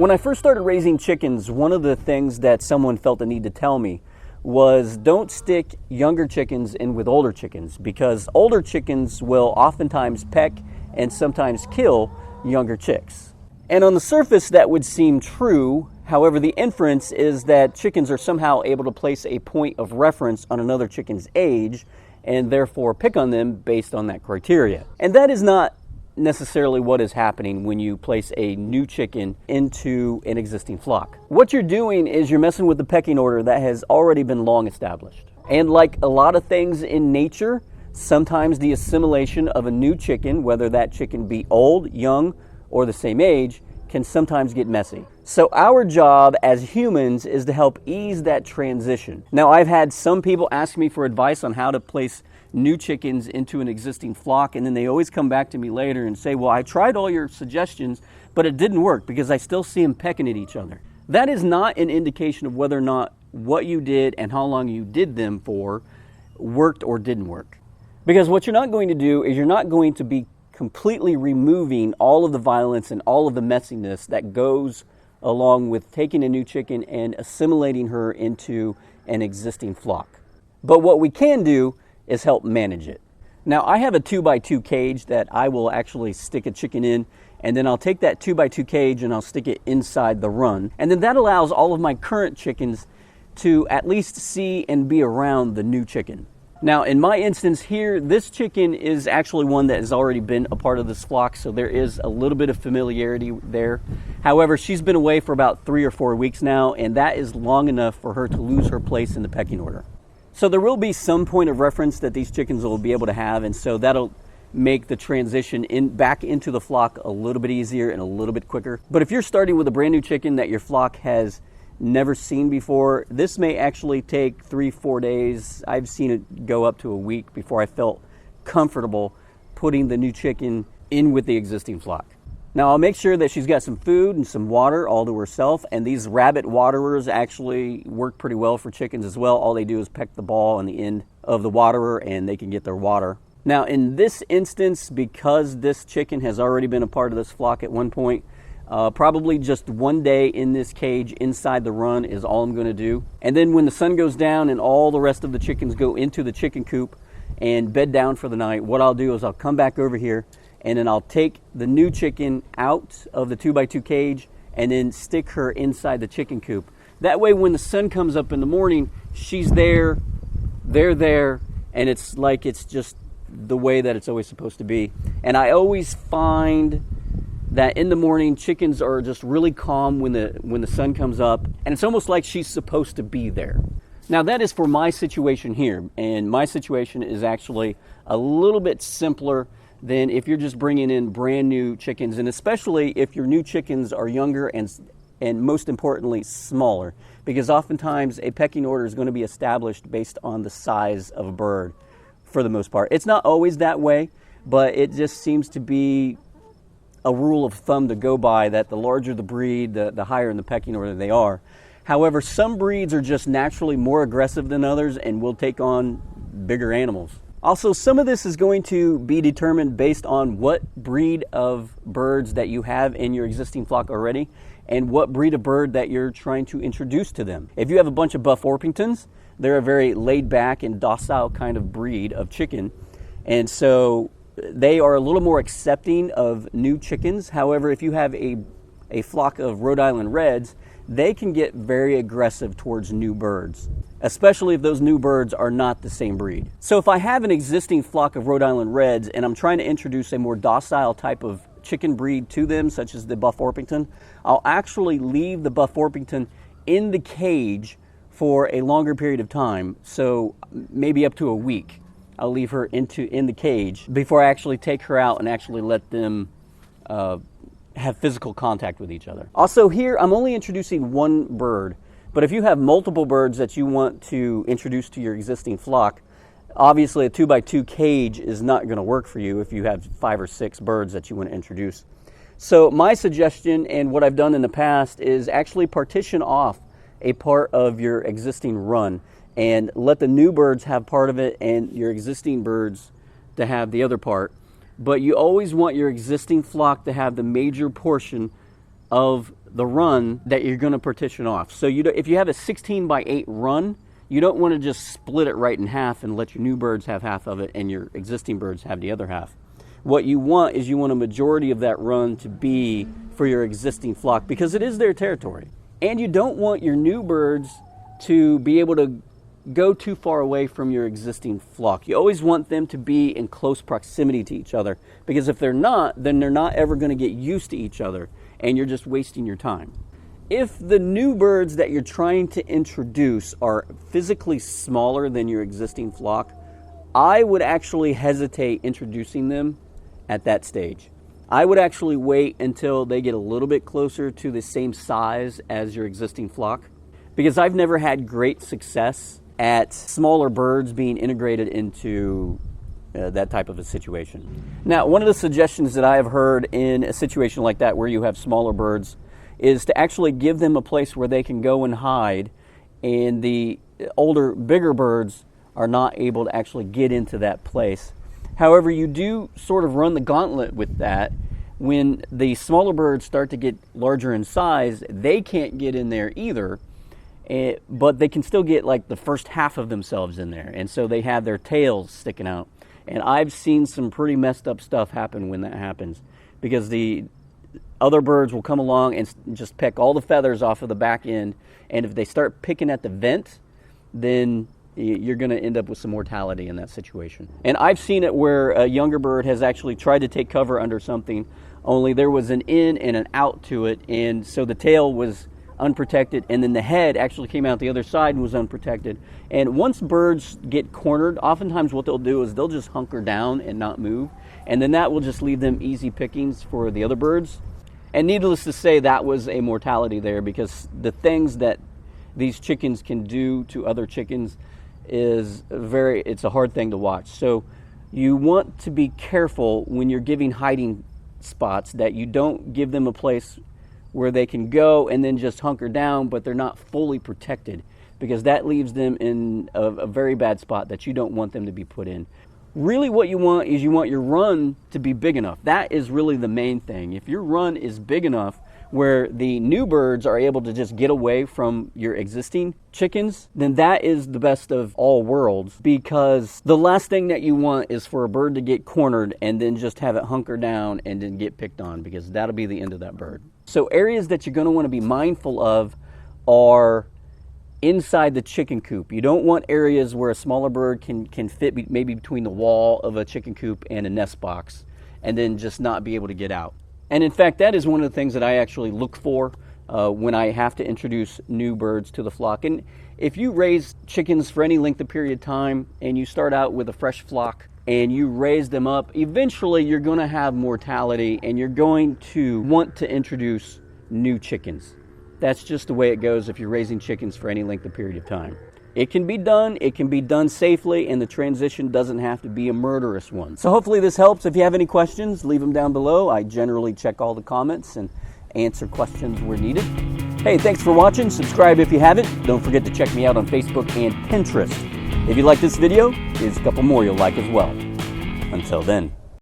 When I first started raising chickens, one of the things that someone felt the need to tell me was don't stick younger chickens in with older chickens, because older chickens will oftentimes peck and sometimes kill younger chicks. And on the surface that would seem true. However, the inference is that chickens are somehow able to place a point of reference on another chicken's age and therefore pick on them based on that criteria. And that is not necessarily what is happening when you place a new chicken into an existing flock. What you're doing is you're messing with the pecking order that has already been long established. And like a lot of things in nature, sometimes the assimilation of a new chicken, whether that chicken be old, young, or the same age, can sometimes get messy. So our job as humans is to help ease that transition. Now, I've had some people ask me for advice on how to place new chickens into an existing flock, and then they always come back to me later and say, well, I tried all your suggestions, but it didn't work because I still see them pecking at each other. That is not an indication of whether or not what you did and how long you did them for worked or didn't work. Because what you're not going to do is you're not going to be completely removing all of the violence and all of the messiness that goes along with taking a new chicken and assimilating her into an existing flock. But what we can do is help manage it. Now, I have a 2x2 cage that I will actually stick a chicken in, and then I'll take that 2x2 cage and I'll stick it inside the run. And then that allows all of my current chickens to at least see and be around the new chicken. Now, in my instance here, this chicken is actually one that has already been a part of this flock, so there is a little bit of familiarity there. However, she's been away for about 3 or 4 weeks now, and that is long enough for her to lose her place in the pecking order. So there will be some point of reference that these chickens will be able to have, and so that'll make the transition back into the flock a little bit easier and a little bit quicker. But if you're starting with a brand new chicken that your flock has never seen before, this may actually take 3-4 days. I've seen it go up to a week before I felt comfortable putting the new chicken in with the existing flock. Now, I'll make sure that she's got some food and some water all to herself, and these rabbit waterers actually work pretty well for chickens as well. All they do is peck the ball on the end of the waterer and they can get their water. Now, in this instance, because this chicken has already been a part of this flock at one point, probably just 1 day in this cage inside the run is all I'm going to do. And then when the sun goes down and all the rest of the chickens go into the chicken coop and bed down for the night, what I'll do is I'll come back over here and then I'll take the new chicken out of the 2x2 cage and then stick her inside the chicken coop. That way when the sun comes up in the morning, she's there, they're there, and it's like it's just the way that it's always supposed to be. And I always find that in the morning, chickens are just really calm when the sun comes up, and it's almost like she's supposed to be there. Now, that is for my situation here, and my situation is actually a little bit simpler than if you're just bringing in brand new chickens, and especially if your new chickens are younger and most importantly, smaller, because oftentimes a pecking order is going to be established based on the size of a bird for the most part. It's not always that way, but it just seems to be a rule of thumb to go by, that the larger the breed, the higher in the pecking order they are. However, some breeds are just naturally more aggressive than others and will take on bigger animals. Also, some of this is going to be determined based on what breed of birds that you have in your existing flock already and what breed of bird that you're trying to introduce to them. If you have a bunch of Buff Orpingtons, they're a very laid back and docile kind of breed of chicken, and so they are a little more accepting of new chickens. However, if you have a flock of Rhode Island Reds, they can get very aggressive towards new birds, especially if those new birds are not the same breed. So if I have an existing flock of Rhode Island Reds and I'm trying to introduce a more docile type of chicken breed to them, such as the Buff Orpington, I'll actually leave the Buff Orpington in the cage for a longer period of time, so maybe up to a week. I'll leave her in the cage before I actually take her out and actually let them have physical contact with each other. Also here, I'm only introducing one bird, but if you have multiple birds that you want to introduce to your existing flock, obviously a 2x2 cage is not going to work for you if you have 5 or 6 birds that you want to introduce. So my suggestion, and what I've done in the past, is actually partition off a part of your existing run and let the new birds have part of it and your existing birds to have the other part. But you always want your existing flock to have the major portion of the run that you're going to partition off. So if you have a 16 by 8 run, you don't want to just split it right in half and let your new birds have half of it and your existing birds have the other half. What you want is you want a majority of that run to be for your existing flock, because it is their territory. And you don't want your new birds to be able to go too far away from your existing flock. You always want them to be in close proximity to each other, because if they're not, then they're not ever going to get used to each other and you're just wasting your time. If the new birds that you're trying to introduce are physically smaller than your existing flock, I would actually hesitate introducing them at that stage. I would actually wait until they get a little bit closer to the same size as your existing flock, because I've never had great success at smaller birds being integrated into that type of a situation. Now, one of the suggestions that I have heard in a situation like that where you have smaller birds is to actually give them a place where they can go and hide, and the older, bigger birds are not able to actually get into that place. However, you do sort of run the gauntlet with that. When the smaller birds start to get larger in size, they can't get in there either, but they can still get like the first half of themselves in there. And so they have their tails sticking out. And I've seen some pretty messed up stuff happen when that happens, because the other birds will come along and just peck all the feathers off of the back end. And if they start picking at the vent, then you're going to end up with some mortality in that situation. And I've seen it where a younger bird has actually tried to take cover under something, only there was an in and an out to it, and so the tail was unprotected, and then the head actually came out the other side and was unprotected. And once birds get cornered, oftentimes what they'll do is they'll just hunker down and not move, and then that will just leave them easy pickings for the other birds. And needless to say, that was a mortality there, because the things that these chickens can do to other chickens is it's a hard thing to watch. So you want to be careful when you're giving hiding spots, that you don't give them a place where they can go and then just hunker down, but they're not fully protected, because that leaves them in a very bad spot that you don't want them to be put in. Really what you want is you want your run to be big enough. That is really the main thing. If your run is big enough where the new birds are able to just get away from your existing chickens, then that is the best of all worlds, because the last thing that you want is for a bird to get cornered and then just have it hunker down and then get picked on, because that'll be the end of that bird. So areas that you're going to want to be mindful of are inside the chicken coop. You don't want areas where a smaller bird can fit maybe between the wall of a chicken coop and a nest box and then just not be able to get out. And in fact, that is one of the things that I actually look for when I have to introduce new birds to the flock. And if you raise chickens for any length of period of time and you start out with a fresh flock and you raise them up, eventually you're going to have mortality and you're going to want to introduce new chickens. That's just the way it goes if you're raising chickens for any length of period of time. It can be done safely, and the transition doesn't have to be a murderous one. So hopefully this helps. If you have any questions, leave them down below. I generally check all the comments and answer questions where needed. Hey, thanks for watching. Subscribe if you haven't. Don't forget to check me out on Facebook and Pinterest. If you like this video, here's a couple more you'll like as well. Until then.